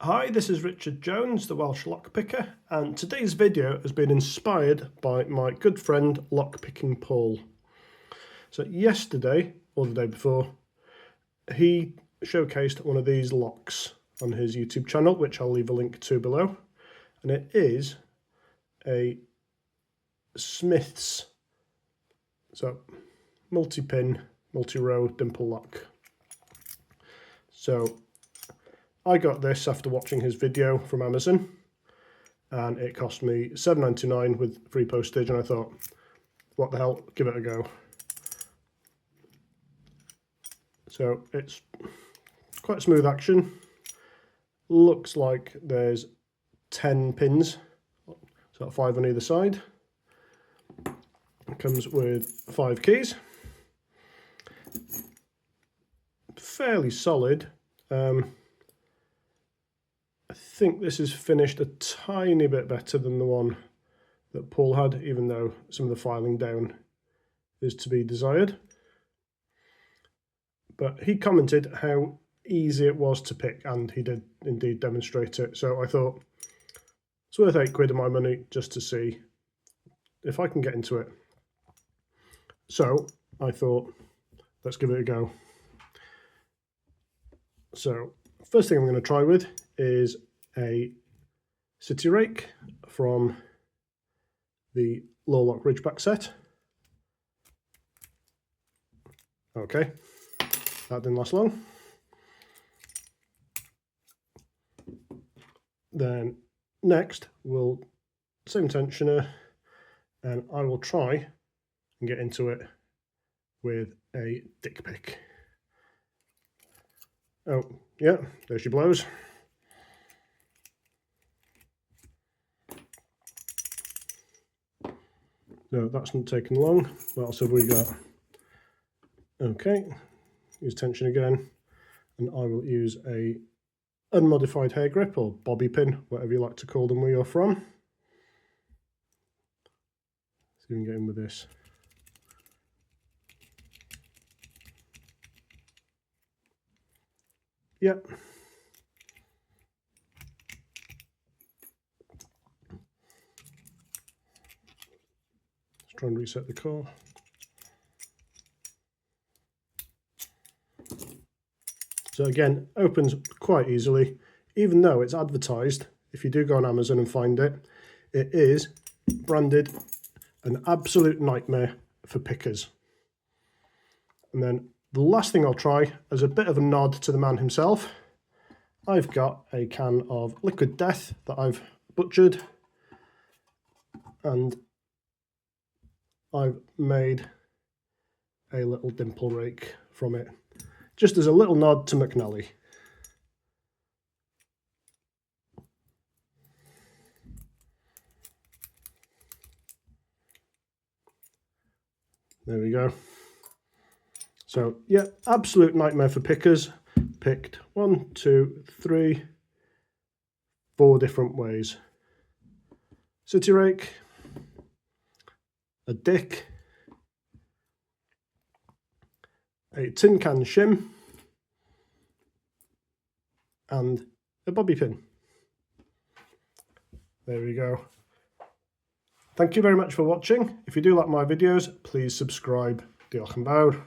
Hi, this is Richard Jones, the Welsh lockpicker, and today's video has been inspired by my good friend Lockpicking Paul. So yesterday, or the day before, he showcased one of these locks on his YouTube channel, which I'll leave a link to below, and it is a Smith's multi-pin, multi-row dimple lock. So I got this after watching his video from Amazon, and it cost me $7.99 with free postage, and I thought, what the hell, give it a go. So it's quite smooth action. Looks like there's 10 pins, so 5 on either side. It comes with 5 keys. Fairly solid. I think this is finished a tiny bit better than the one that Paul had, even though some of the filing down is to be desired. But he commented how easy it was to pick, and he did indeed demonstrate it. So I thought it's worth £8 of my money just to see if I can get into it. So I thought, let's give it a go. So first thing I'm going to try with is a city rake from the Low Lock Ridgeback set. Okay, that didn't last long. Then next we'll same tensioner, and I will try and get into it with a dick pick. Oh yeah, there she blows. No, that's not taking long. What else have we got? Okay, use tension again, and I will use a unmodified hair grip or bobby pin, whatever you like to call them where you're from. See if we can get in with this. Yep. Let's try and reset the core. So again, opens quite easily, even though it's advertised. If you do go on Amazon and find it, it is branded an absolute nightmare for pickers. And then the last thing I'll try, as a bit of a nod to the man himself, I've got a can of Liquid Death that I've butchered, and I've made a little dimple rake from it, just as a little nod to McNally. There we go. So yeah, absolute nightmare for pickers. Picked 1, 2, 3, 4 different ways. City rake, a dick, a tin can shim, and a bobby pin. There we go. Thank you very much for watching. If you do like my videos, please subscribe. Diolch yn fawr.